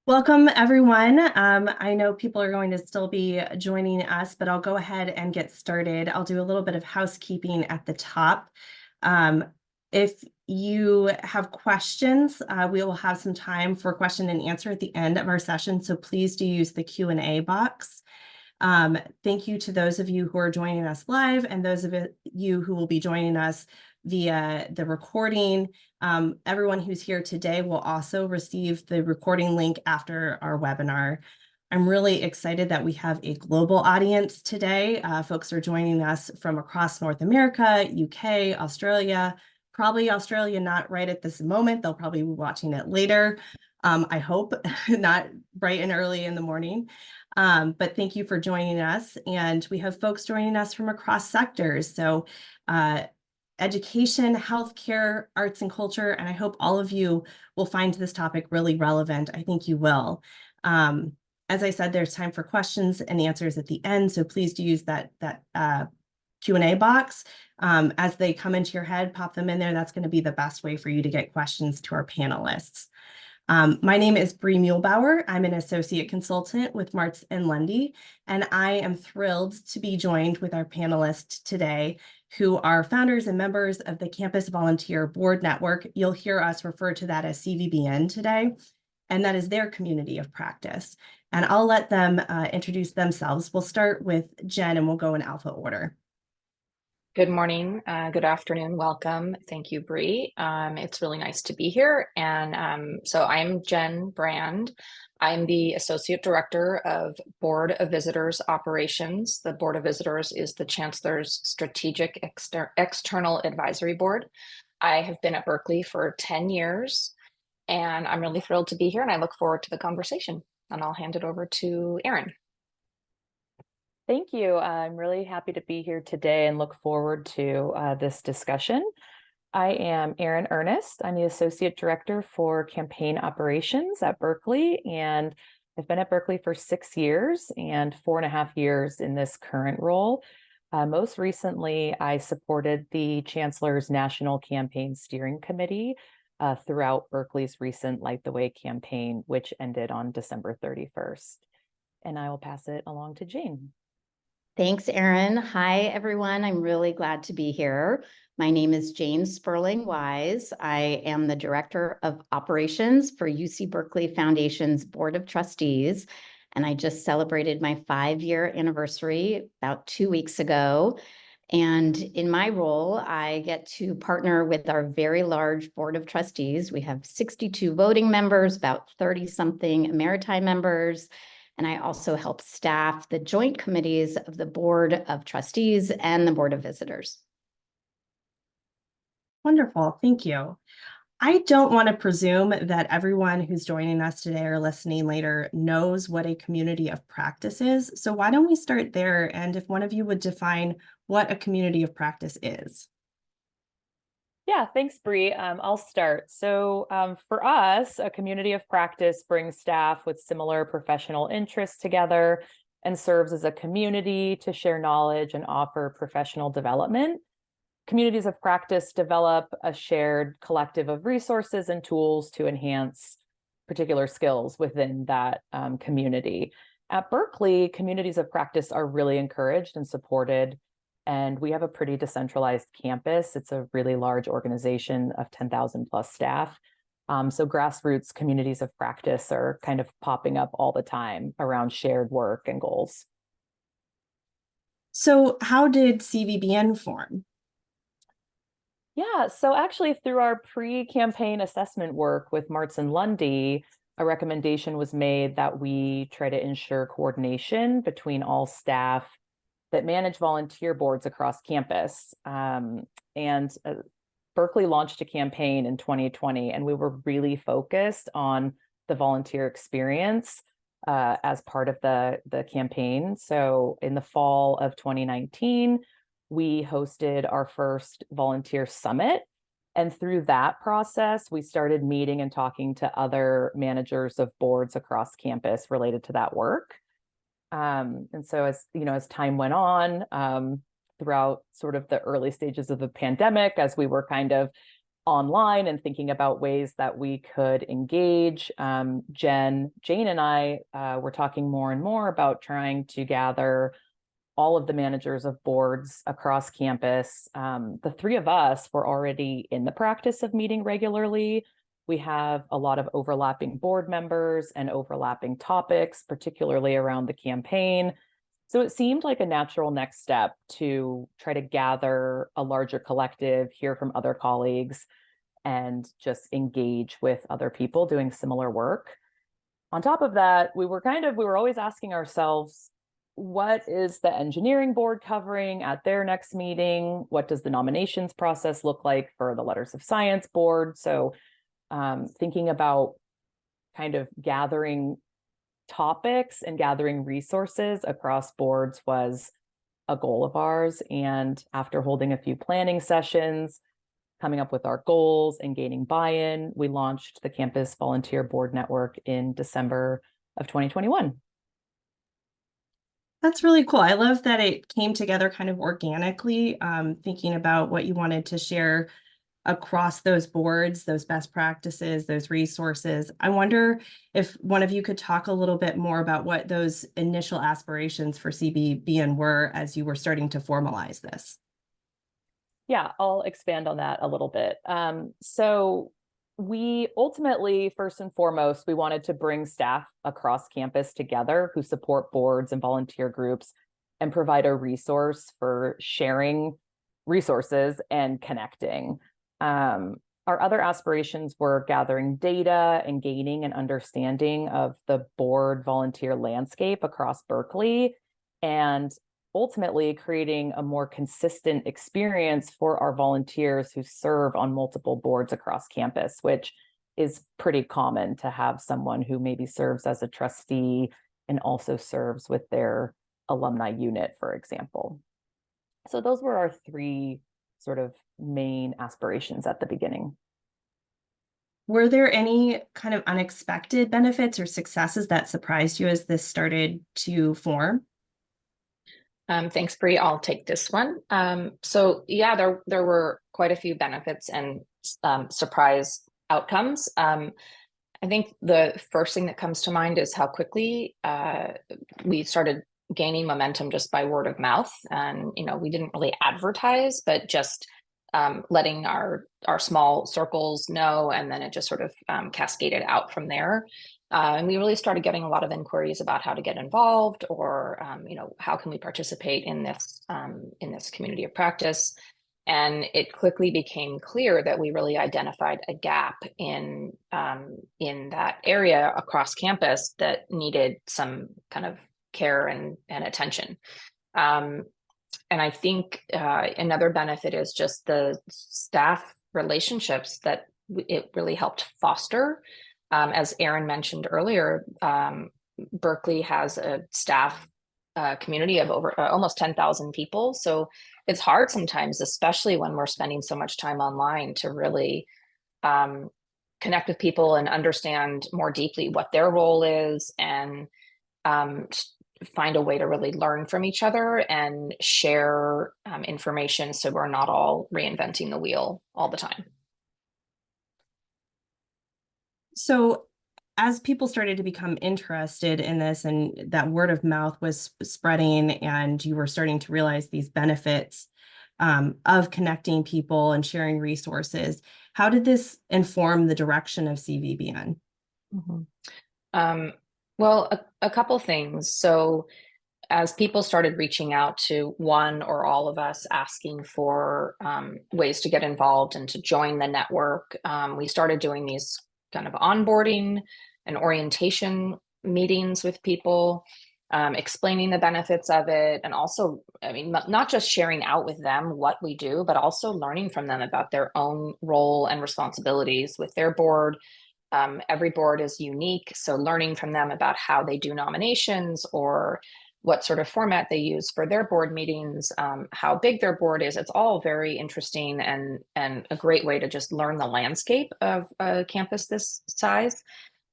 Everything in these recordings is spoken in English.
Welcome, everyone. I know people are going to still be joining us, but I'll go ahead and get started. I'll do a little bit of housekeeping at the top. Um, if you have questions, we will have some time for question and answer at the end of our session, so please do use the Q&A box. Thank you to those of you who are joining us live and those of you who will be joining us via the recording. Everyone who's here today will also receive the recording link after our webinar. I'm really excited that we have a global audience today. Folks are joining us from across North America, UK, Australia, probably Australia not right at this moment. They'll probably be watching it later. I hope not bright and early in the morning. But thank you for joining us. And we have folks joining us from across sectors. So education, healthcare, arts and culture, and I hope all of you will find this topic really relevant. I think you will. As I said, there's time for questions and answers at the end, so please do use that Q&A box. As they come into your head, pop them in there. That's going to be the best way for you to get questions to our panelists. My name is Bree Muehlbauer. I'm an associate consultant with Marts&Lundy, and I am thrilled to be joined with our panelists today, who are founders and members of the Campus Volunteer Board Network. You'll hear us refer to that as CVBN today, and that is their community of practice. And I'll let them introduce themselves. We'll start with Jen, and we'll go in alpha order. Good morning, good afternoon, welcome. Thank you, Bree. It's really nice to be here. And so I'm Jen Brand. I'm the Associate Director of Board of Visitors Operations. The Board of Visitors is the Chancellor's Strategic External Advisory Board. I have been at Berkeley for 10 years, and I'm really thrilled to be here, and I look forward to the conversation. And I'll hand it over to Erin. Thank you. I'm really happy to be here today and look forward to this discussion. I am Erin Ernest. I'm the Associate Director for Campaign Operations at Berkeley, and I've been at Berkeley for 6 years and 4.5 years in this current role. Most recently, I supported the Chancellor's National Campaign Steering Committee throughout Berkeley's recent Light the Way campaign, which ended on December 31st. And I will pass it along to Jane. Thanks, Erin. Hi, everyone. I'm really glad to be here. My name is Jane Sperling-Wise. I am the Director of Operations for UC Berkeley Foundation's Board of Trustees, and I just celebrated my 5-year anniversary about 2 weeks ago. And in my role, I get to partner with our very large Board of Trustees. We have 62 voting members, about 30-something Maritime members, and I also help staff the joint committees of the Board of Trustees and the Board of Visitors. Wonderful, thank you. I don't want to presume that everyone who's joining us today or listening later knows what a community of practice is. So why don't we start there? And if one of you would define what a community of practice is. Yeah, thanks, Bree. I'll start. So for us, a community of practice brings staff with similar professional interests together and serves as a community to share knowledge and offer professional development. Communities of practice develop a shared collective of resources and tools to enhance particular skills within that community. At Berkeley, communities of practice are really encouraged and supported, and we have a pretty decentralized campus. It's a really large organization of 10,000 plus staff. So grassroots communities of practice are kind of popping up all the time around shared work and goals. So how did CVBN form? Yeah, so actually through our pre-campaign assessment work with Marts&Lundy, a recommendation was made that we try to ensure coordination between all staff that manage volunteer boards across campus. Berkeley launched a campaign in 2020, and we were really focused on the volunteer experience as part of the campaign. So in the fall of 2019, we hosted our first volunteer summit. And through that process, we started meeting and talking to other managers of boards across campus related to that work. And so as you know, as time went on, throughout sort of the early stages of the pandemic, as we were kind of online and thinking about ways that we could engage. Jane and I were talking more and more about trying to gather all of the managers of boards across campus. The three of us were already in the practice of meeting regularly. We have a lot of overlapping board members and overlapping topics, particularly around the campaign. So it seemed like a natural next step to try to gather a larger collective, hear from other colleagues, and just engage with other people doing similar work. On top of that, we were always asking ourselves, what is the engineering board covering at their next meeting? What does the nominations process look like for the Letters of Science board? So thinking about kind of gathering topics and gathering resources across boards was a goal of ours. And after holding a few planning sessions, coming up with our goals and gaining buy-in, we launched the Campus Volunteer Board Network in December of 2021. That's really cool. I love that it came together kind of organically, thinking about what you wanted to share across those boards, those best practices, those resources. I wonder if one of you could talk a little bit more about what those initial aspirations for CVBN were as you were starting to formalize this. Yeah, I'll expand on that a little bit. So we ultimately, first and foremost, we wanted to bring staff across campus together who support boards and volunteer groups and provide a resource for sharing resources and connecting. Our other aspirations were gathering data and gaining an understanding of the board volunteer landscape across Berkeley, and ultimately creating a more consistent experience for our volunteers who serve on multiple boards across campus, which is pretty common to have someone who maybe serves as a trustee and also serves with their alumni unit, for example. So those were our three sort of main aspirations at the beginning. Were there any kind of unexpected benefits or successes that surprised you as this started to form? Thanks, Bree. I'll take this one. So yeah, there were quite a few benefits and surprise outcomes. I think the first thing that comes to mind is how quickly we started gaining momentum just by word of mouth. And, we didn't really advertise, but just letting our small circles know, and then it just sort of cascaded out from there. And we really started getting a lot of inquiries about how to get involved, or how can we participate in this community of practice. And it quickly became clear that we really identified a gap in that area across campus that needed some kind of care and attention. And I think another benefit is just the staff relationships that it really helped foster. As Erin mentioned earlier, Berkeley has a staff community of over almost 10,000 people. So it's hard sometimes, especially when we're spending so much time online, to really connect with people and understand more deeply what their role is, and find a way to really learn from each other and share information, so we're not all reinventing the wheel all the time. So as people started to become interested in this, and that word of mouth was spreading, and you were starting to realize these benefits of connecting people and sharing resources, how did this inform the direction of CVBN? Mm-hmm. Well, a couple things. So as people started reaching out to one or all of us asking for ways to get involved and to join the network, we started doing these kind of onboarding and orientation meetings with people, explaining the benefits of it. And also, not just sharing out with them what we do, but also learning from them about their own role and responsibilities with their board. Every board is unique, so learning from them about how they do nominations, or what sort of format they use for their board meetings, how big their board is. It's all very interesting and a great way to just learn the landscape of a campus this size.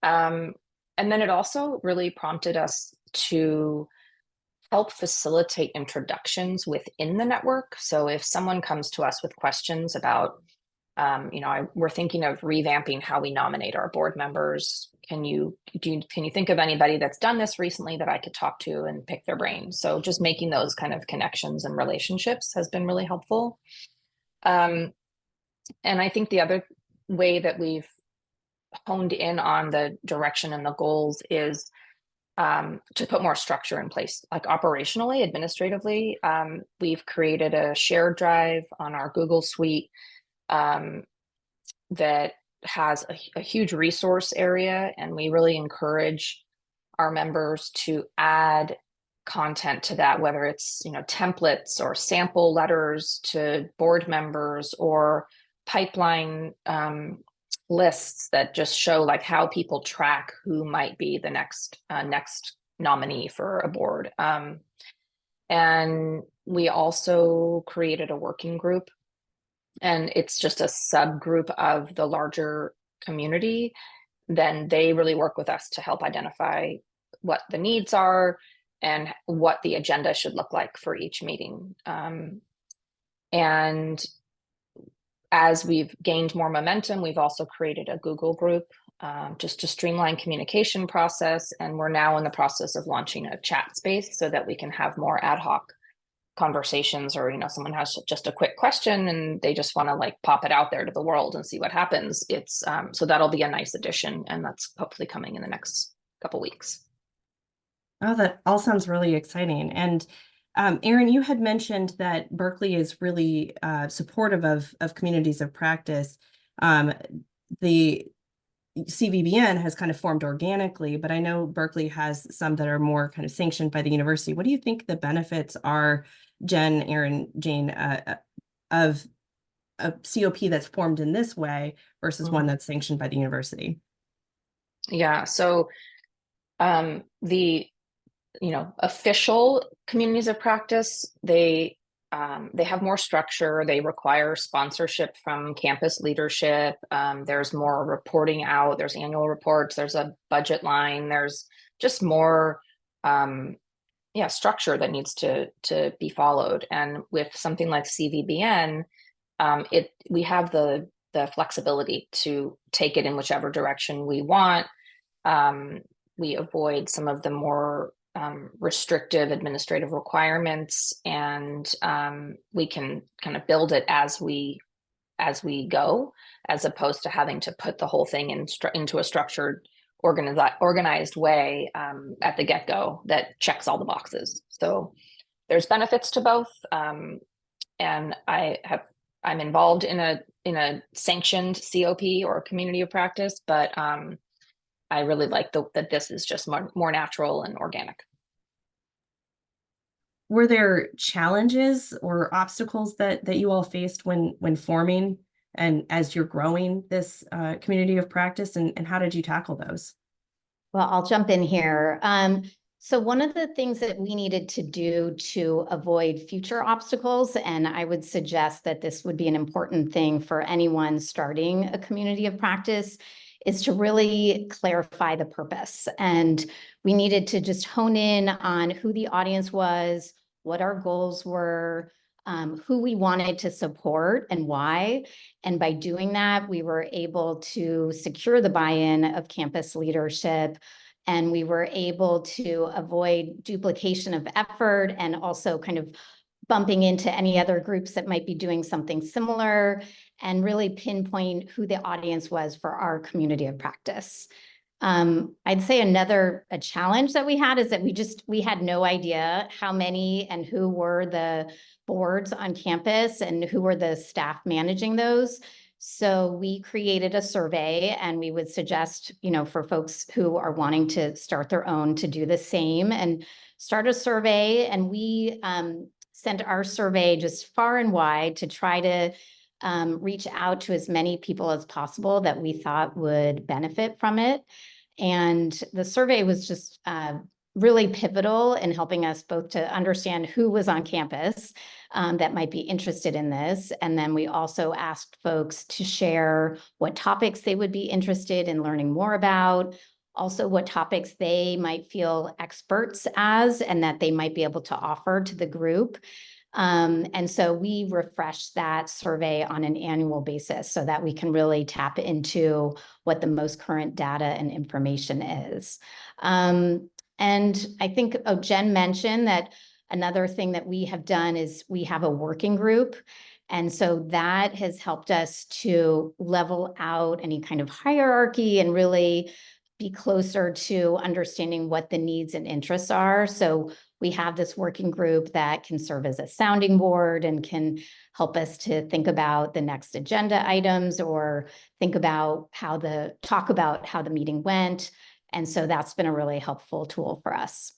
And then it also really prompted us to help facilitate introductions within the network. So if someone comes to us with questions about we're thinking of revamping how we nominate our board members. Can you think of anybody that's done this recently that I could talk to and pick their brain? So just making those kind of connections and relationships has been really helpful. And I think the other way that we've honed in on the direction and the goals is to put more structure in place, like operationally, administratively. We've created a shared drive on our Google Suite that has a huge resource area, and we really encourage our members to add content to that, whether it's templates or sample letters to board members or pipeline lists that just show like how people track who might be the next nominee for a board. And we also created a working group, and it's just a subgroup of the larger community. Then they really work with us to help identify what the needs are and what the agenda should look like for each meeting. And as we've gained more momentum, we've also created a Google group just to streamline communication process. And we're now in the process of launching a chat space so that we can have more ad hoc conversations, or someone has just a quick question and they just want to like pop it out there to the world and see what happens. It's so that'll be a nice addition, and that's hopefully coming in the next couple weeks. Oh, that all sounds really exciting. And Erin, you had mentioned that Berkeley is really supportive of communities of practice. The CVBN has kind of formed organically, but I know Berkeley has some that are more kind of sanctioned by the university. What do you think the benefits are, Jen, Erin, Jane, of a COP that's formed in this way versus one that's sanctioned by the university? Yeah, so the official communities of practice, they have more structure. They require sponsorship from campus leadership. There's more reporting out. There's annual reports. There's a budget line. There's just more structure that needs to be followed. And with something like CVBN, we have the flexibility to take it in whichever direction we want. We avoid some of the more restrictive administrative requirements, and we can kind of build it as we go, as opposed to having to put the whole thing into a structured, organized way at the get-go that checks all the boxes. So there's benefits to both, and I'm involved in a sanctioned COP or community of practice, but I really like that this is just more natural and organic. Were there challenges or obstacles that you all faced when forming and as you're growing this community of practice, and how did you tackle those? Well, I'll jump in here. So one of the things that we needed to do to avoid future obstacles, and I would suggest that this would be an important thing for anyone starting a community of practice, is to really clarify the purpose. And we needed to just hone in on who the audience was, what our goals were, who we wanted to support and why. And by doing that, we were able to secure the buy-in of campus leadership, and we were able to avoid duplication of effort and also kind of bumping into any other groups that might be doing something similar, and really pinpoint who the audience was for our community of practice. I'd say a challenge that we had is that we had no idea how many and who were the boards on campus and who were the staff managing those. So we created a survey, and we would suggest, for folks who are wanting to start their own, to do the same and start a survey. And we sent our survey just far and wide to try to reach out to as many people as possible that we thought would benefit from it. And the survey was just really pivotal in helping us both to understand who was on campus that might be interested in this. And then we also asked folks to share what topics they would be interested in learning more about, also what topics they might feel experts as and that they might be able to offer to the group. And so we refresh that survey on an annual basis so that we can really tap into what the most current data and information is. And I think, oh, Jen mentioned that another thing that we have done is we have a working group. And so that has helped us to level out any kind of hierarchy and really be closer to understanding what the needs and interests are. So we have this working group that can serve as a sounding board and can help us to think about the next agenda items or talk about how the meeting went. And so that's been a really helpful tool for us.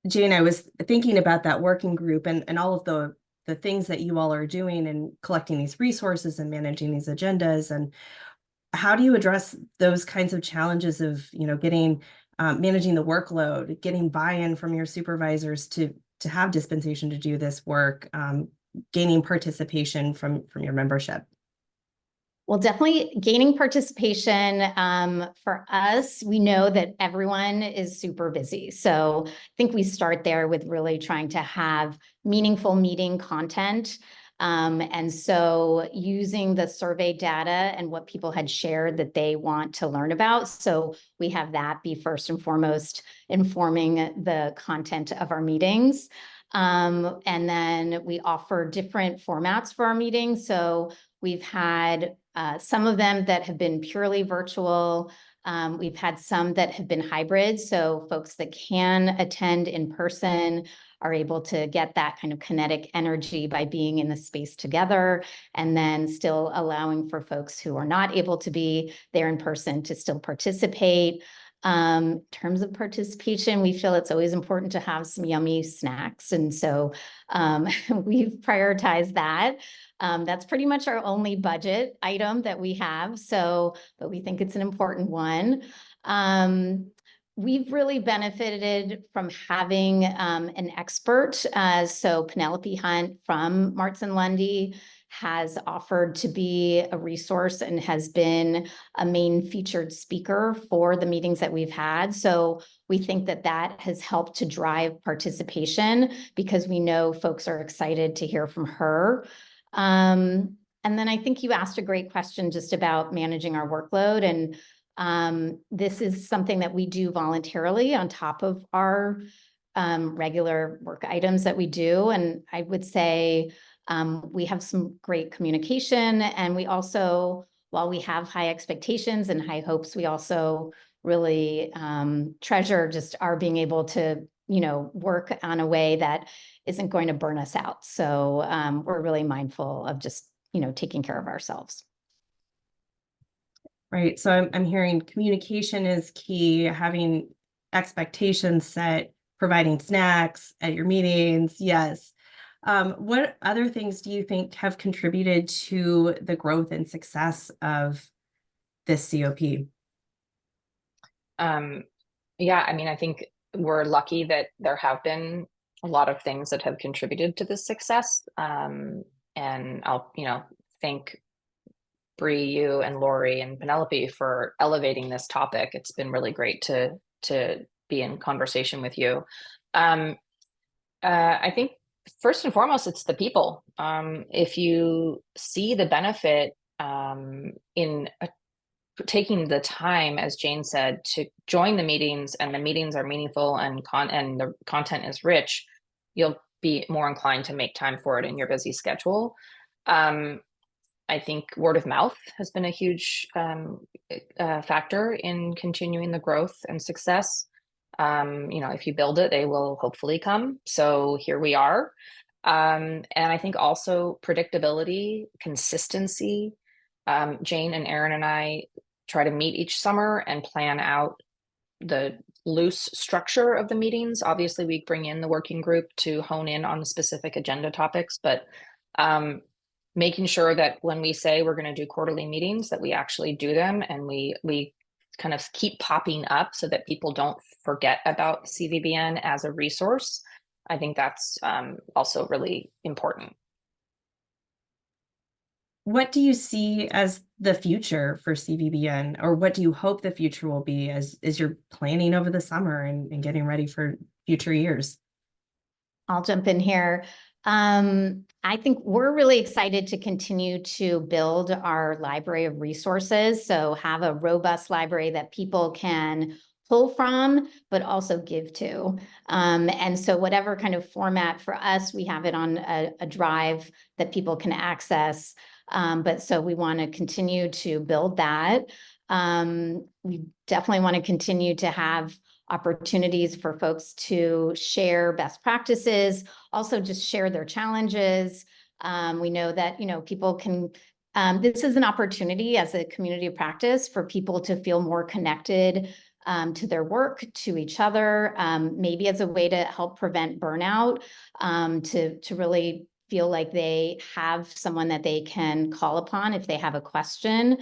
Jane, I was thinking about that working group and all of the things that you all are doing and collecting these resources and managing these agendas. And how do you address those kinds of challenges of, getting managing the workload, getting buy-in from your supervisors to have dispensation to do this work, gaining participation from your membership? Well, definitely gaining participation. For us, we know that everyone is super busy. So I think we start there with really trying to have meaningful meeting content. And so using the survey data and what people had shared that they want to learn about. So we have that be first and foremost informing the content of our meetings. And then we offer different formats for our meetings. So we've had some of them that have been purely virtual. We've had some that have been hybrid. So folks that can attend in person are able to get that kind of kinetic energy by being in the space together, and then still allowing for folks who are not able to be there in person to still participate. In terms of participation, we feel it's always important to have some yummy snacks. And so we've prioritized that. That's pretty much our only budget item that we have. But we think it's an important one. We've really benefited from having an expert. So Penelope Hunt from Marts&Lundy has offered to be a resource and has been a main featured speaker for the meetings that we've had. So we think that that has helped to drive participation because we know folks are excited to hear from her. And then I think you asked a great question just about managing our workload. And this is something that we do voluntarily on top of our regular work items that we do. And I would say we have some great communication, and we also, while we have high expectations and high hopes, we also really treasure just our being able to, work on a way that isn't going to burn us out. So we're really mindful of just, taking care of ourselves. Right. So I'm hearing communication is key, having expectations set, providing snacks at your meetings. Yes. What other things do you think have contributed to the growth and success of this COP? Yeah, I think we're lucky that there have been a lot of things that have contributed to this success. And I'll, thank Bree, you and Lori and Penelope for elevating this topic. It's been really great to be in conversation with you. I think first and foremost, it's the people. If you see the benefit in taking the time, as Jane said, to join the meetings, and the meetings are meaningful and the content is rich, you'll be more inclined to make time for it in your busy schedule. I think word of mouth has been a huge factor in continuing the growth and success. If you build it, they will hopefully come. So here we are. And I think also predictability, consistency. Jane and Aaron and I try to meet each summer and plan out the loose structure of the meetings. Obviously, we bring in the working group to hone in on the specific agenda topics, but making sure that when we say we're going to do quarterly meetings, that we actually do them, and we kind of keep popping up so that people don't forget about CVBN as a resource. I think that's also really important. What do you see as the future for CVBN, or what do you hope the future will be as you're planning over the summer and getting ready for future years? I'll jump in here. I think we're really excited to continue to build our library of resources. So have a robust library that people can pull from, but also give to. And so whatever kind of format for us, we have it on a drive that people can access. But so we want to continue to build that. We definitely want to continue to have opportunities for folks to share best practices, also just share their challenges. We know that, people can, this is an opportunity as a community of practice for people to feel more connected to their work, to each other, maybe as a way to help prevent burnout, to really feel like they have someone that they can call upon if they have a question.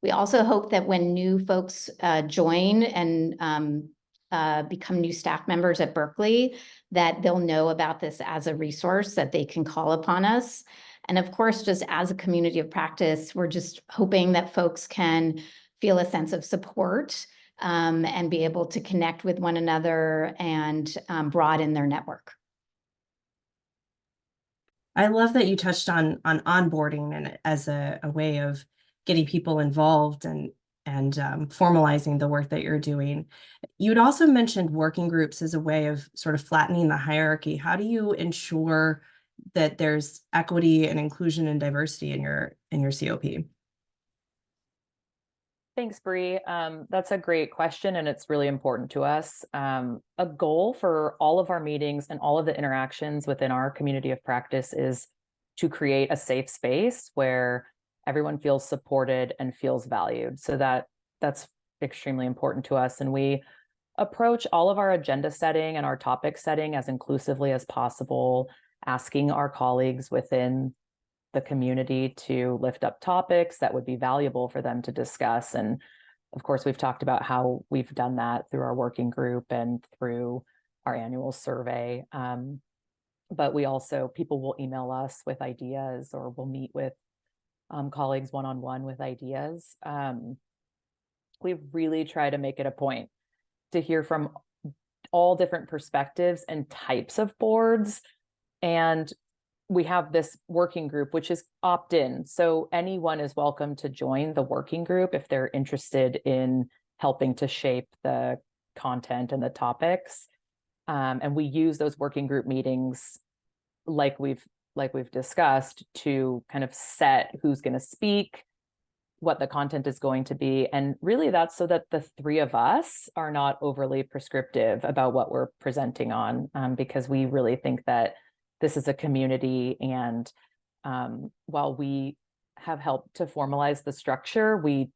We also hope that when new folks join and become new staff members at Berkeley, that they'll know about this as a resource that they can call upon us. And of course, just as a community of practice, we're just hoping that folks can feel a sense of support and be able to connect with one another and broaden their network. I love that you touched on onboarding and as a way of getting people involved and formalizing the work that you're doing. You'd also mentioned working groups as a way of sort of flattening the hierarchy. How do you ensure that there's equity and inclusion and diversity in your COP? Thanks, Bree. That's a great question, and it's really important to us. A goal for all of our meetings and all of the interactions within our community of practice is to create a safe space where everyone feels supported and feels valued. So that's extremely important to us. And we approach all of our agenda setting and our topic setting as inclusively as possible, asking our colleagues within the community to lift up topics that would be valuable for them to discuss. And of course, we've talked about how we've done that through our working group and through our annual survey. But we also, people will email us with ideas, or we'll meet with colleagues one-on-one with ideas. We really try to make it a point to hear from all different perspectives and types of boards. And we have this working group, which is opt-in. So anyone is welcome to join the working group if they're interested in helping to shape the content and the topics. And we use those working group meetings like we've discussed to kind of set who's going to speak, what the content is going to be. And really that's so that the three of us are not overly prescriptive about what we're presenting on, because we really think that this is a community. And while we have helped to formalize the structure, we,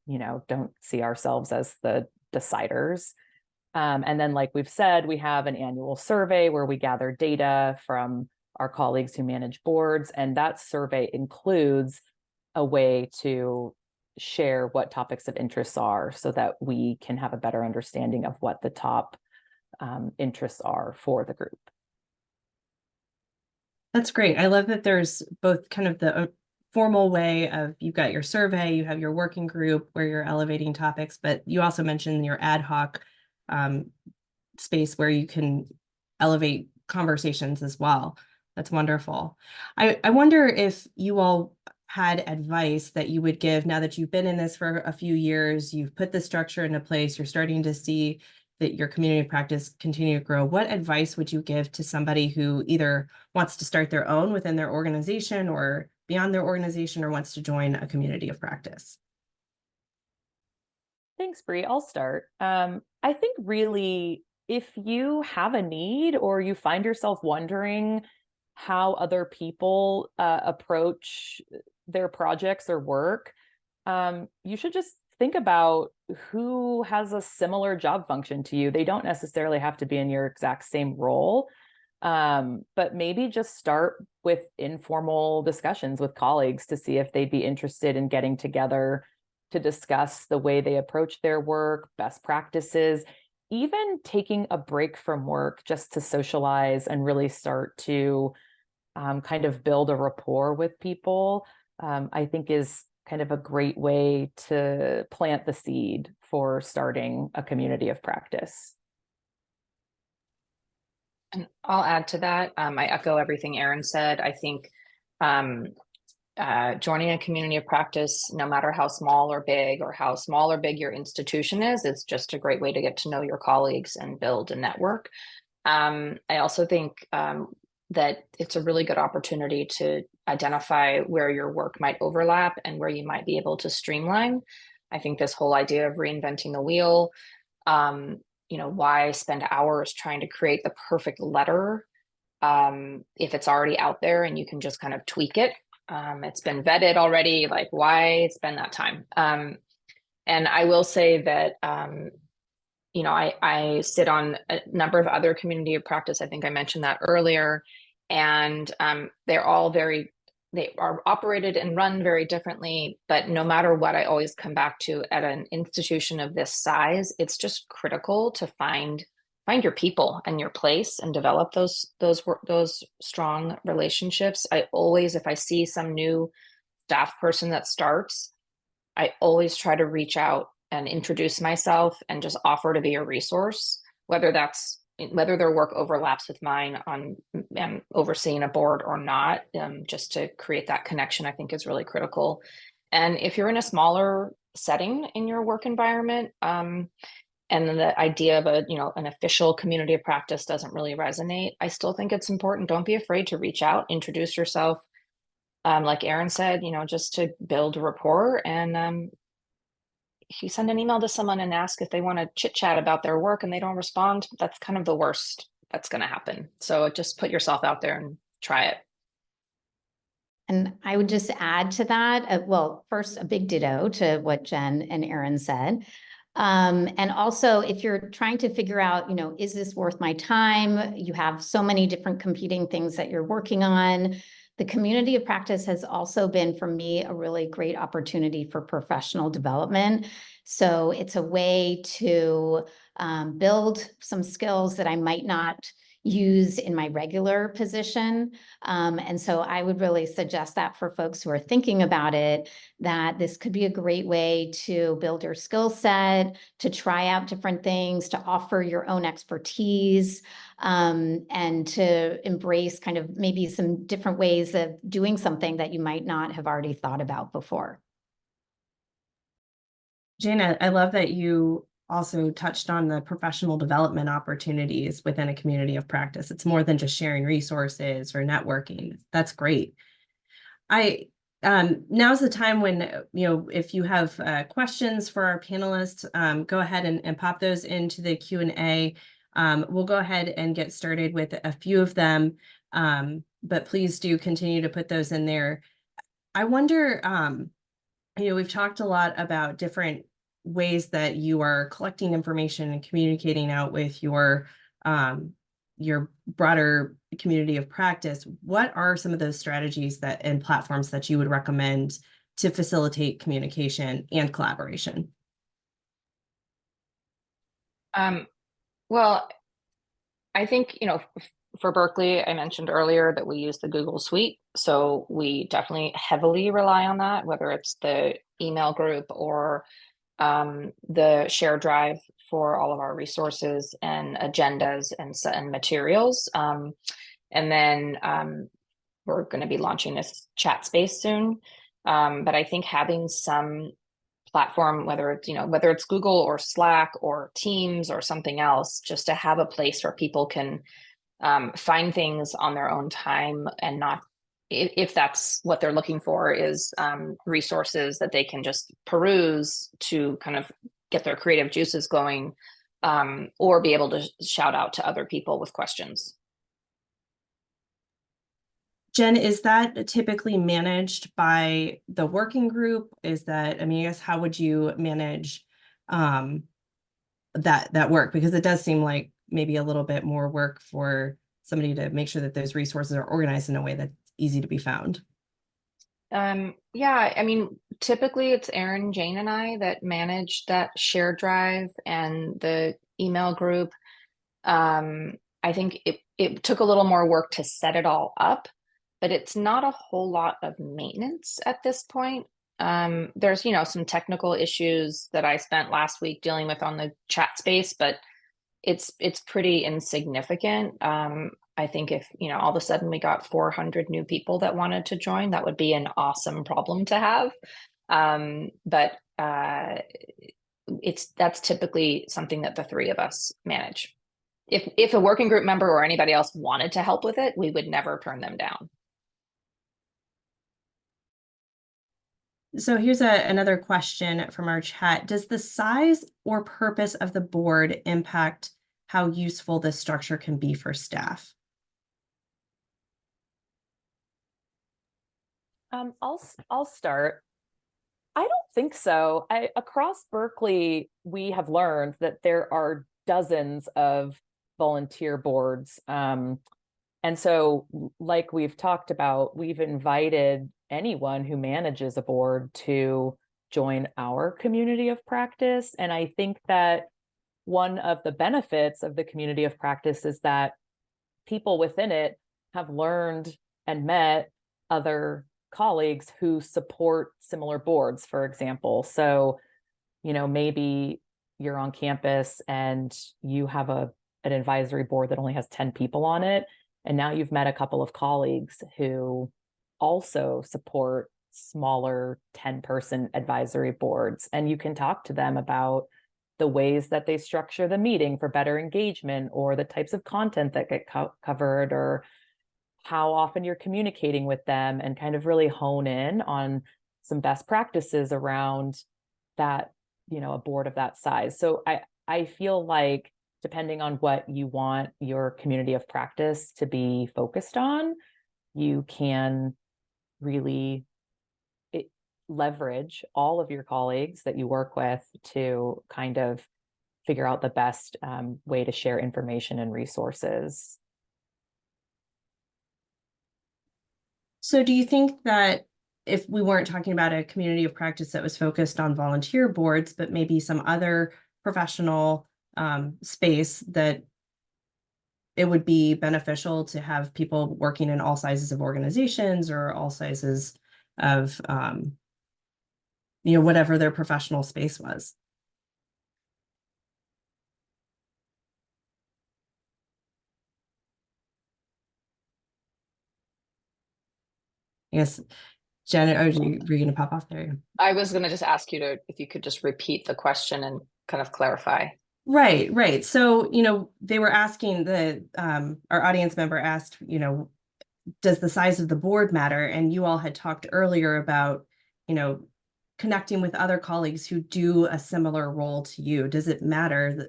don't see ourselves as the deciders. And then, like we've said, we have an annual survey where we gather data from our colleagues who manage boards. And that survey includes a way to share what topics of interest are so that we can have a better understanding of what the top interests are for the group. That's great. I love that there's both kind of the formal way of you've got your survey, you have your working group where you're elevating topics, but you also mentioned your ad hoc space where you can elevate conversations as well. That's wonderful. I wonder if you all had advice that you would give now that you've been in this for a few years, you've put the structure into place, you're starting to see that your community of practice continue to grow. What advice would you give to somebody who either wants to start their own within their organization or beyond their organization, or wants to join a community of practice? Thanks, Bree. I'll start. I think really, if you have a need or you find yourself wondering how other people approach their projects or work, you should just think about who has a similar job function to you. They don't necessarily have to be in your exact same role, but maybe just start with informal discussions with colleagues to see if they'd be interested in getting together to discuss the way they approach their work, best practices, even taking a break from work just to socialize and really start to kind of build a rapport with people, I think is kind of a great way to plant the seed for starting a community of practice. And I'll add to that. I echo everything Erin said. I think joining a community of practice, no matter how small or big, or how small or big your institution is, it's just a great way to get to know your colleagues and build a network. I also think that it's a really good opportunity to identify where your work might overlap and where you might be able to streamline. I think this whole idea of reinventing the wheel, why spend hours trying to create the perfect letter if it's already out there and you can just kind of tweak it. It's been vetted already, like why spend that time? And I will say that, I sit on a number of other community of practice. I think I mentioned that earlier. And they're all they are operated and run very differently. But no matter what, I always come back to, at an institution of this size, it's just critical to find your people and your place and develop those strong relationships. I always, if I see some new staff person that starts, I always try to reach out and introduce myself and just offer to be a resource, whether their work overlaps with mine on and overseeing a board or not, just to create that connection, I think is really critical. And if you're in a smaller setting in your work environment, and then the idea of an official community of practice doesn't really resonate, I still think it's important. Don't be afraid to reach out, introduce yourself. Like Erin said, just to build a rapport. And if you send an email to someone and ask if they want to chit chat about their work and they don't respond, that's kind of the worst that's going to happen. So just put yourself out there and try it. And I would just add to that, well, first, a big ditto to what Jen and Erin said. And also, if you're trying to figure out, is this worth my time? You have so many different competing things that you're working on. The community of practice has also been, for me, a really great opportunity for professional development. So it's a way to build some skills that I might not use in my regular position. And so I would really suggest that for folks who are thinking about it, that this could be a great way to build your skill set, to try out different things, to offer your own expertise, and to embrace kind of maybe some different ways of doing something that you might not have already thought about before. Jana, I love that you also touched on the professional development opportunities within a community of practice. It's more than just sharing resources or networking. That's great. Now's the time when, if you have questions for our panelists, go ahead and pop those into the Q&A. We'll go ahead and get started with a few of them, but please do continue to put those in there. I wonder, we've talked a lot about different ways that you are collecting information and communicating out with your broader community of practice. What are some of those strategies and platforms that you would recommend to facilitate communication and collaboration? Well, I think, for Berkeley, I mentioned earlier that we use the Google Suite. So we definitely heavily rely on that, whether it's the email group or the shared drive for all of our resources and agendas and materials. And then we're going to be launching this chat space soon. But I think having some platform, whether it's Google or Slack or Teams or something else, just to have a place where people can find things on their own time, and not, if that's what they're looking for, is resources that they can just peruse to kind of get their creative juices going, or be able to shout out to other people with questions. Jen, is that typically managed by the working group? I guess, how would you manage that work? Because it does seem like maybe a little bit more work for somebody to make sure that those resources are organized in a way that's easy to be found. Yeah, typically it's Erin, Jane, and I that manage that shared drive and the email group. I think it took a little more work to set it all up, but it's not a whole lot of maintenance at this point. There's, some technical issues that I spent last week dealing with on the chat space, but it's pretty insignificant. I think if, all of a sudden we got 400 new people that wanted to join, that would be an awesome problem to have. But that's typically something that the three of us manage. If a working group member or anybody else wanted to help with it, we would never turn them down. So here's another question from our chat. Does the size or purpose of the board impact how useful this structure can be for staff? I'll start. I don't think so. Across Berkeley, we have learned that there are dozens of volunteer boards. And so, like we've talked about, we've invited anyone who manages a board to join our community of practice. And I think that one of the benefits of the community of practice is that people within it have learned and met other colleagues who support similar boards, for example. So, maybe you're on campus and you have an advisory board that only has 10 people on it. And now you've met a couple of colleagues who also support smaller 10-person advisory boards. And you can talk to them about the ways that they structure the meeting for better engagement, or the types of content that get covered, or how often you're communicating with them, and kind of really hone in on some best practices around that, a board of that size. So I feel like, depending on what you want your community of practice to be focused on, you can really leverage all of your colleagues that you work with to kind of figure out the best way to share information and resources. So do you think that if we weren't talking about a community of practice that was focused on volunteer boards, but maybe some other professional space, that it would be beneficial to have people working in all sizes of organizations, or all sizes of, whatever their professional space was? Yes, Jen, were you going to pop off there? I was going to just ask you if you could just repeat the question and kind of clarify. Right. So, they were asking, our audience member asked, does the size of the board matter? And you all had talked earlier about, connecting with other colleagues who do a similar role to you. Does it matter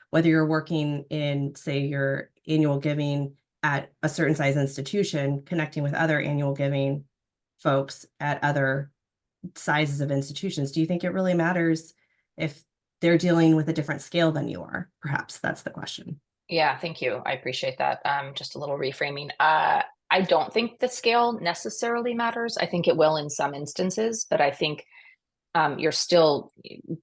whether you're working in, say, your annual giving at a certain size institution, connecting with other annual giving folks at other sizes of institutions? Do you think it really matters if they're dealing with a different scale than you are? Perhaps that's the question. Yeah, thank you. I appreciate that. Just a little reframing. I don't think the scale necessarily matters. I think it will in some instances, but I think you're still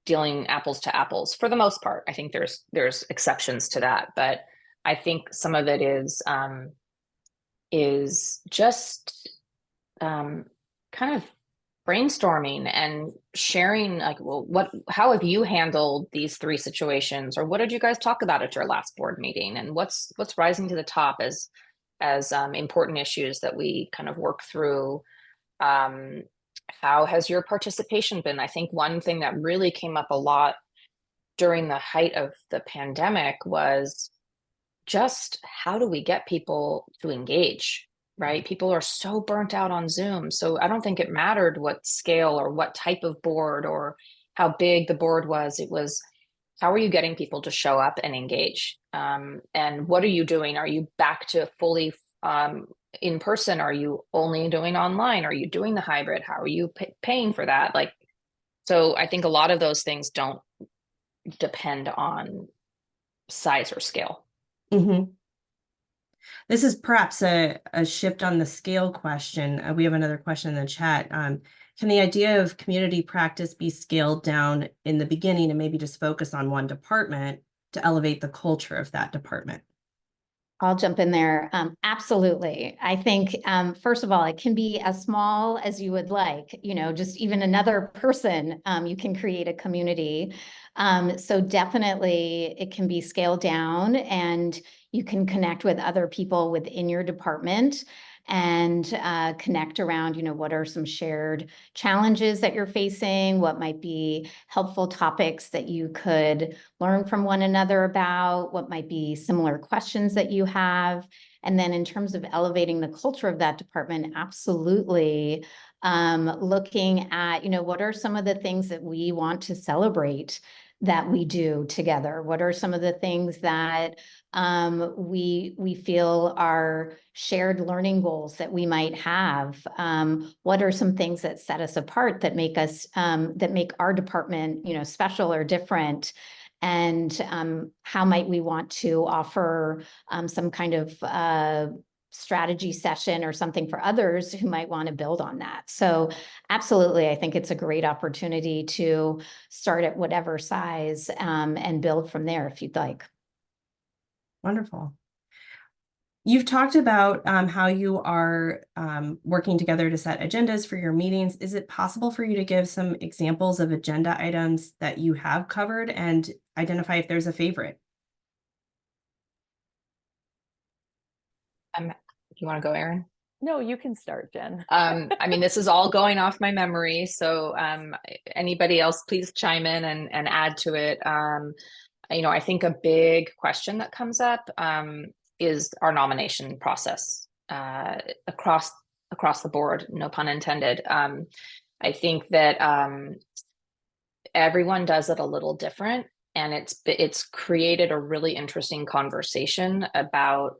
dealing apples to apples for the most part. I think there's exceptions to that, but I think some of it is just kind of brainstorming and sharing, like, well, how have you handled these three situations, or what did you guys talk about at your last board meeting, and what's rising to the top as important issues that we kind of work through. How has your participation been? I think one thing that really came up a lot during the height of the pandemic was just, how do we get people to engage? Right? People are so burnt out on Zoom. So I don't think it mattered what scale or what type of board or how big the board was. It was, how are you getting people to show up and engage? And what are you doing? Are you back to fully in person? Are you only doing online? Are you doing the hybrid? How are you paying for that? So I think a lot of those things don't depend on size or scale. Mm-hmm. This is perhaps a shift on the scale question. We have another question in the chat. Can the idea of community practice be scaled down in the beginning and maybe just focus on one department to elevate the culture of that department? I'll jump in there. Absolutely. I think, first of all, it can be as small as you would like, just even another person, you can create a community. So definitely it can be scaled down, and you can connect with other people within your department and connect around, what are some shared challenges that you're facing, what might be helpful topics that you could learn from one another about, what might be similar questions that you have. And then in terms of elevating the culture of that department, absolutely looking at, what are some of the things that we want to celebrate that we do together? What are some of the things that we feel are shared learning goals that we might have? What are some things that set us apart, that make us that make our department, special or different? And how might we want to offer some kind of strategy session or something for others who might want to build on that? So absolutely, I think it's a great opportunity to start at whatever size and build from there if you'd like. Wonderful. You've talked about how you are working together to set agendas for your meetings. Is it possible for you to give some examples of agenda items that you have covered and identify if there's a favorite? You want to go, Erin? No, you can start, Jen. I mean, this is all going off my memory, so anybody else, please chime in and add to it. I think a big question that comes up is our nomination process across the board, no pun intended. I think that everyone does it a little different, and it's created a really interesting conversation about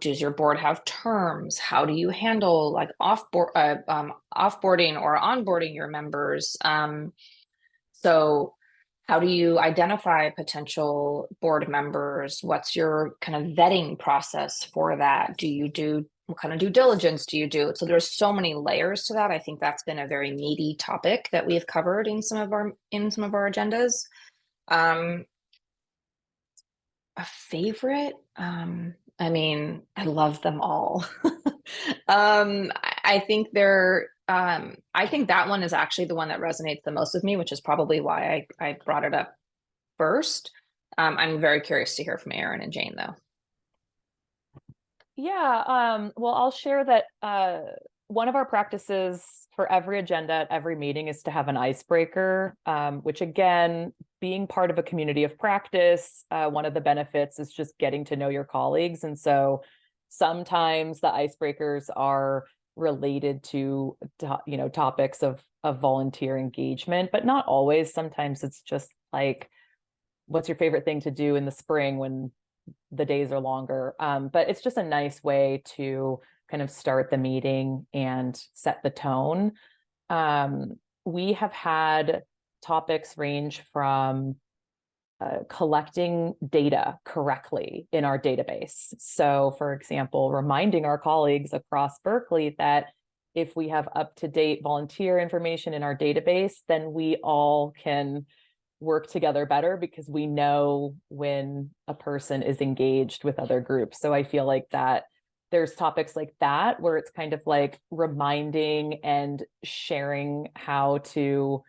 does your board have terms? How do you handle like offboarding or onboarding your members? So how do you identify potential board members? What's your kind of vetting process for that? What kind of due diligence do you do? So there's so many layers to that. I think that's been a very meaty topic that we've covered in some of our agendas. A favorite? I mean, I love them all. I think I think that one is actually the one that resonates the most with me, which is probably why I brought it up first. I'm very curious to hear from Erin and Jane, though. Yeah, well, I'll share that one of our practices for every agenda at every meeting is to have an icebreaker, which again, being part of a community of practice, one of the benefits is just getting to know your colleagues. And so sometimes the icebreakers are related to topics of volunteer engagement, but not always. Sometimes it's just like, what's your favorite thing to do in the spring when the days are longer? But it's just a nice way to kind of start the meeting and set the tone. We have had topics range from collecting data correctly in our database. So for example, reminding our colleagues across Berkeley that if we have up-to-date volunteer information in our database, then we all can work together better because we know when a person is engaged with other groups. So I feel like that there's topics like that where it's kind of like reminding and sharing how to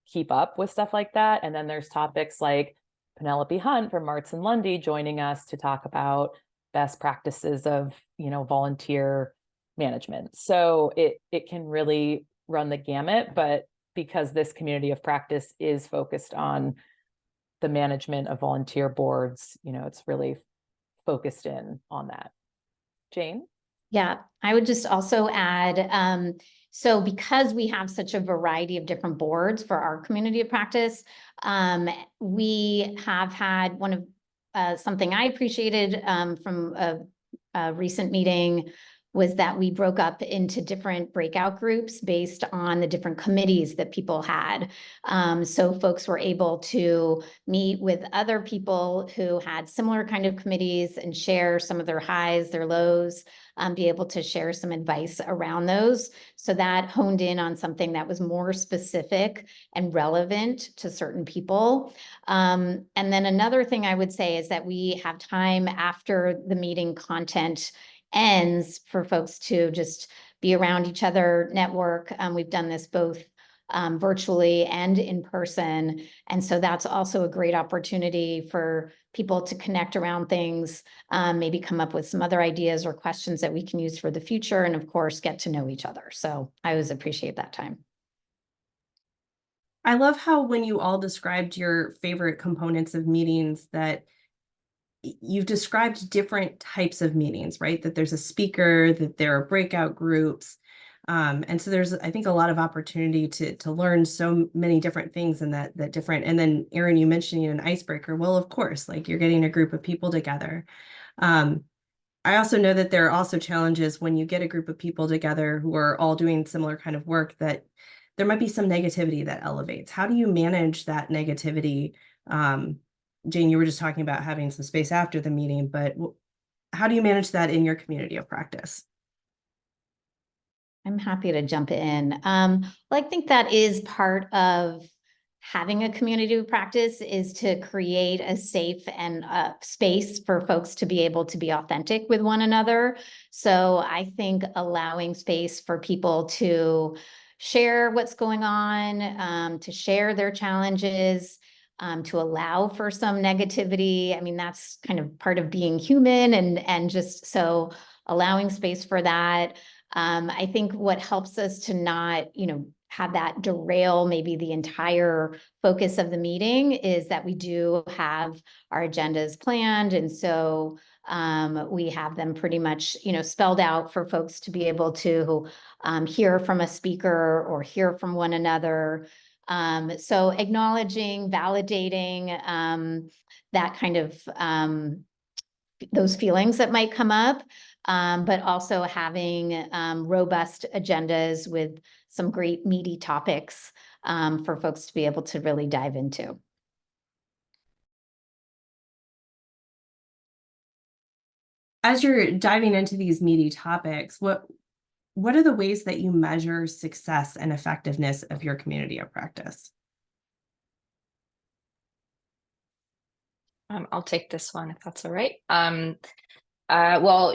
keep up with stuff like that. And then there's topics like Penelope Hunt from Marts&Lundy joining us to talk about best practices of, volunteer management. So it can really run the gamut, but because this community of practice is focused on the management of volunteer boards, it's really focused in on that. Jane? Yeah, I would just also add, so because we have such a variety of different boards for our community of practice, we have had something I appreciated from a recent meeting was that we broke up into different breakout groups based on the different committees that people had. So folks were able to meet with other people who had similar kind of committees and share some of their highs, their lows, be able to share some advice around those. So that honed in on something that was more specific and relevant to certain people. And then another thing I would say is that we have time after the meeting content ends for folks to just be around each other, network. We've done this both virtually and in person. And so that's also a great opportunity for people to connect around things, maybe come up with some other ideas or questions that we can use for the future, and of course, get to know each other. So I always appreciate that time. I love how when you all described your favorite components of meetings that you've described different types of meetings, right? That there's a speaker, that there are breakout groups. And so there's, I think, a lot of opportunity to learn so many different things in that different. And then Erin, you mentioned an icebreaker. Well, of course, like you're getting a group of people together. I also know that there are also challenges when you get a group of people together who are all doing similar kind of work, that there might be some negativity that elevates. How do you manage that negativity? Jane, you were just talking about having some space after the meeting, but how do you manage that in your community of practice? I'm happy to jump in. Well, I think that is part of having a community of practice, is to create a safe and space for folks to be able to be authentic with one another. So I think allowing space for people to share what's going on, to share their challenges, to allow for some negativity. I mean, that's kind of part of being human, and just so allowing space for that. I think what helps us to not, have that derail maybe the entire focus of the meeting is that we do have our agendas planned. And so we have them pretty much, spelled out for folks to be able to hear from a speaker or hear from one another. So acknowledging, validating that kind of those feelings that might come up, but also having robust agendas with some great meaty topics for folks to be able to really dive into. As you're diving into these meaty topics, what are the ways that you measure success and effectiveness of your community of practice? I'll take this one if that's all right. Well,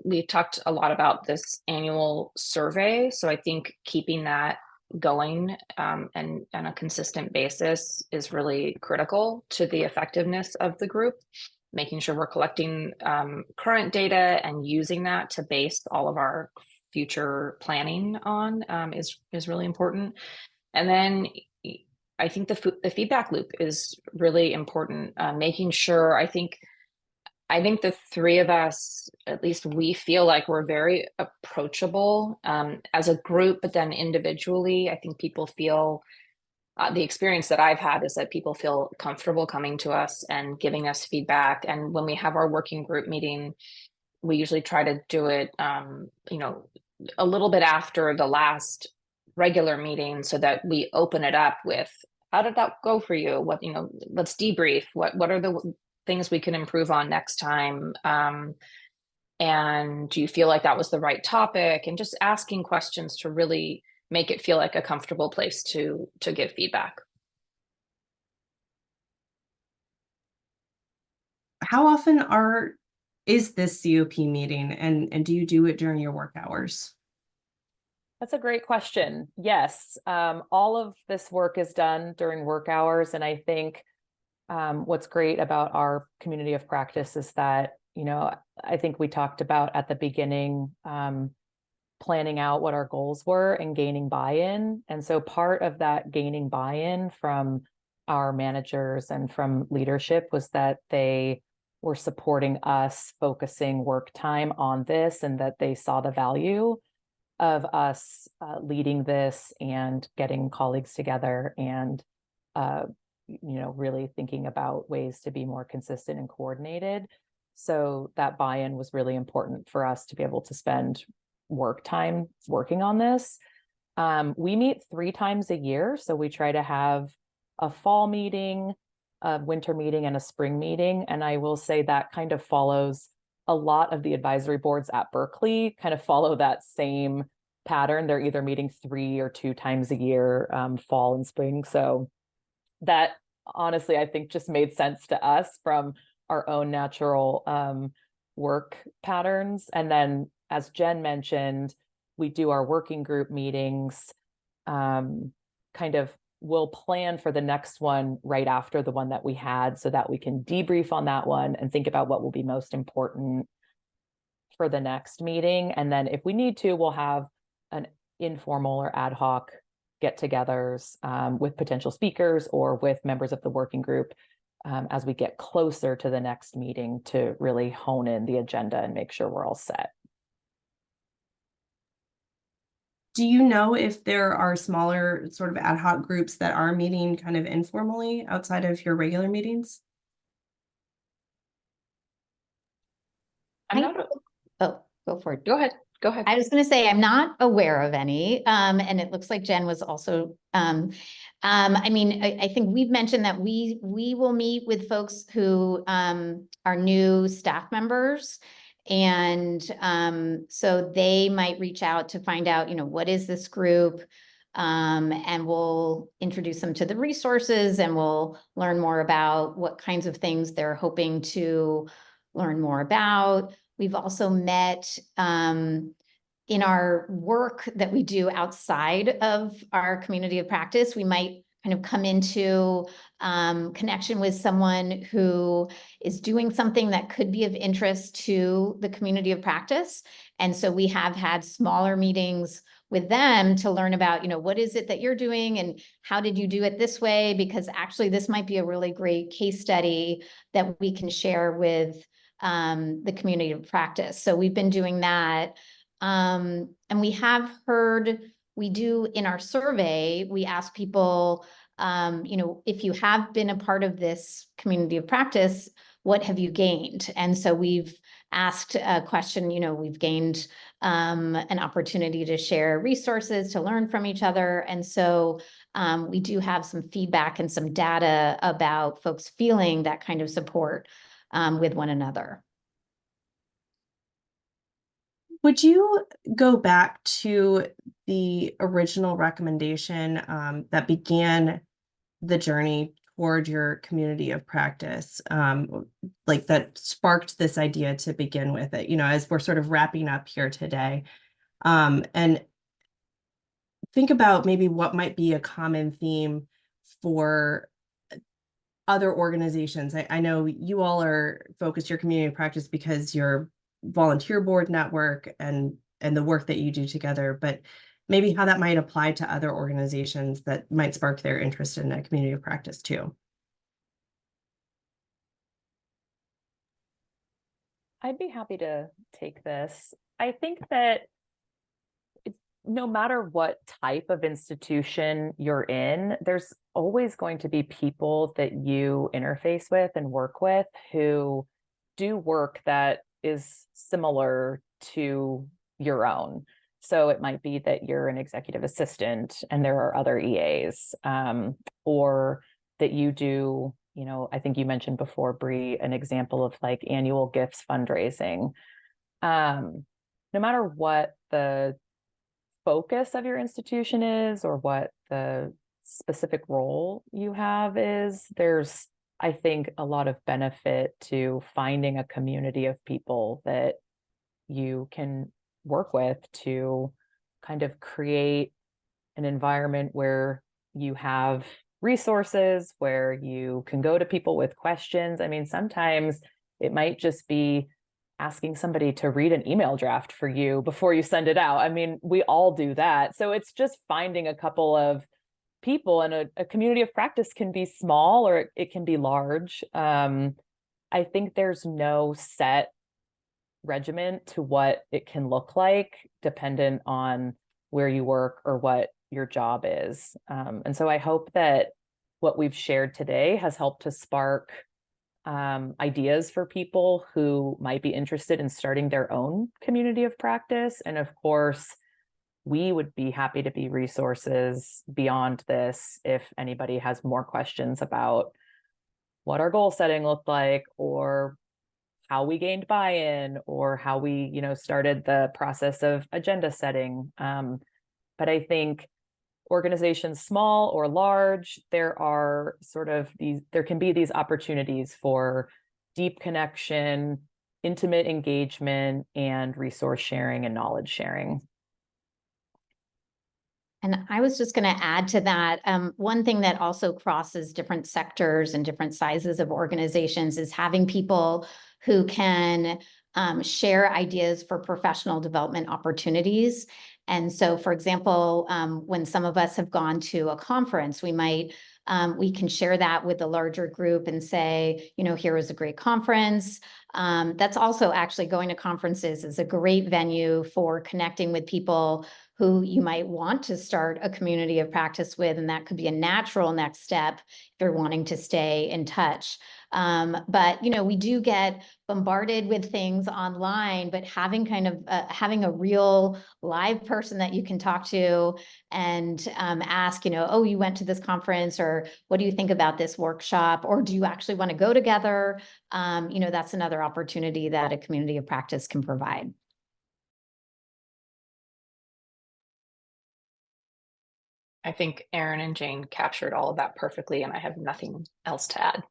we talked a lot about this annual survey, so I think keeping that going and on a consistent basis is really critical to the effectiveness of the group. Making sure we're collecting current data and using that to base all of our future planning on is really important. And then I think the feedback loop is really important. Making sure, I think the three of us, at least we feel like we're very approachable as a group, but then individually, I think people feel the experience that I've had is that people feel comfortable coming to us and giving us feedback. And when we have our working group meeting, we usually try to do it, a little bit after the last regular meeting so that we open it up with, how did that go for you? What, let's debrief. What are the things we can improve on next time? And do you feel like that was the right topic? And just asking questions to really make it feel like a comfortable place to give feedback. How often is this COP meeting, and do you do it during your work hours? That's a great question. Yes, all of this work is done during work hours. And I think what's great about our community of practice is that, I think we talked about at the beginning, planning out what our goals were and gaining buy-in. And so part of that gaining buy-in from our managers and from leadership was that they were supporting us focusing work time on this, and that they saw the value of us leading this and getting colleagues together and really thinking about ways to be more consistent and coordinated. So that buy-in was really important for us to be able to spend work time working on this. We meet 3 times a year. So we try to have a fall meeting, a winter meeting, and a spring meeting. And I will say that kind of follows a lot of the advisory boards at Berkeley, kind of follow that same pattern. They're either meeting 3 or 2 times a year, fall and spring. So that honestly, I think just made sense to us from our own natural work patterns. And then, as Jen mentioned, we do our working group meetings kind of we'll plan for the next one right after the one that we had so that we can debrief on that one and think about what will be most important for the next meeting. And then if we need to, we'll have an informal or ad hoc get-togethers with potential speakers or with members of the working group as we get closer to the next meeting to really hone in the agenda and make sure we're all set. Do you know if there are smaller sort of ad hoc groups that are meeting kind of informally outside of your regular meetings? Oh, go for it. Go ahead. Go ahead. I was going to say, I'm not aware of any, and it looks like Jen was also, I mean, I think we've mentioned that we will meet with folks who are new staff members. And so they might reach out to find out, you know, what is this group? And we'll introduce them to the resources and we'll learn more about what kinds of things they're hoping to learn more about. We've also met in our work that we do outside of our community of practice. We might kind of come into connection with someone who is doing something that could be of interest to the community of practice. And so we have had smaller meetings with them to learn about, you know, what is it that you're doing and how did you do it this way? Because actually this might be a really great case study that we can share with the community of practice. So we've been doing that. And we have heard, we do in our survey, we ask people, you know, if you have been a part of this community of practice, what have you gained? And so we've asked a question, you know, we've gained an opportunity to share resources, to learn from each other. And so we do have some feedback and some data about folks feeling that kind of support with one another. Would you go back to the original recommendation that began the journey toward your community of practice, like that sparked this idea to begin with it, you know, as we're sort of wrapping up here today, and think about maybe what might be a common theme for other organizations. I know you all are focused your community of practice because you're volunteer board network and the work that you do together, but maybe how that might apply to other organizations that might spark their interest in a community of practice too. I'd be happy to take this. I think that no matter what type of institution you're in, there's always going to be people that you interface with and work with who do work that is similar to your own. So it might be that you're an executive assistant and there are other EAs, or that you do, you know, I think you mentioned before, Bree, an example of like annual gifts fundraising. No matter what the focus of your institution is or what the specific role you have is, there's, I think, a lot of benefit to finding a community of people that you can work with to kind of create an environment where you have resources, where you can go to people with questions. I mean, sometimes it might just be asking somebody to read an email draft for you before you send it out. I mean, we all do that. So it's just finding a couple of people, and a community of practice can be small or it can be large. I think there's no set regimen to what it can look like dependent on where you work or what your job is. And so I hope that what we've shared today has helped to spark ideas for people who might be interested in starting their own community of practice. And of course, we would be happy to be resources beyond this if anybody has more questions about what our goal setting looked like, or how we gained buy-in, or how we, you know, started the process of agenda setting. But I think organizations, small or large, there are sort of these, there can be these opportunities for deep connection, intimate engagement, and resource sharing and knowledge sharing. And I was just going to add to that. One thing that also crosses different sectors and different sizes of organizations is having people who can share ideas for professional development opportunities. And so, for example, when some of us have gone to a conference, we can share that with a larger group and say, here was a great conference. That's also actually going to conferences is a great venue for connecting with people who you might want to start a community of practice with, and that could be a natural next step if you're wanting to stay in touch. But we do get bombarded with things online, but having having a real live person that you can talk to and ask, oh, you went to this conference, or what do you think about this workshop, or do you actually want to go together? That's another opportunity that a community of practice can provide. I think Erin and Jane captured all of that perfectly, and I have nothing else to add.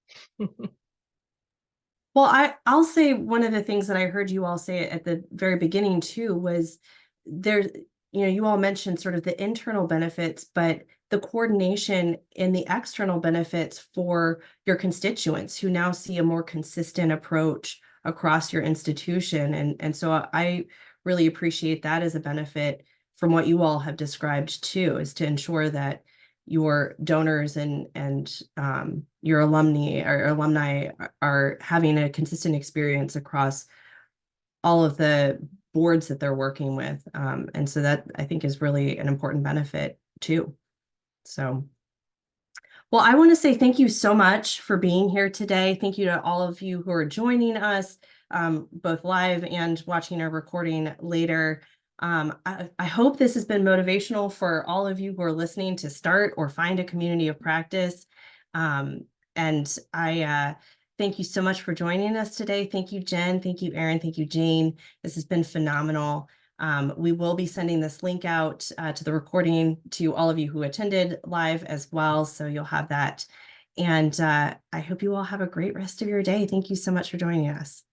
Well, I'll say one of the things that I heard you all say at the very beginning too was there, you all mentioned sort of the internal benefits, but the coordination and the external benefits for your constituents who now see a more consistent approach across your institution. And so I really appreciate that as a benefit from what you all have described too, is to ensure that your donors and your alumni are having a consistent experience across all of the boards that they're working with. And so that I think is really an important benefit too. So, well, I want to say thank you so much for being here today. Thank you to all of you who are joining us, both live and watching our recording later. I hope this has been motivational for all of you who are listening to start or find a community of practice. And I thank you so much for joining us today. Thank you, Jen. Thank you, Erin. Thank you, Jane. This has been phenomenal. We will be sending this link out to the recording to all of you who attended live as well. So you'll have that. And I hope you all have a great rest of your day. Thank you so much for joining us.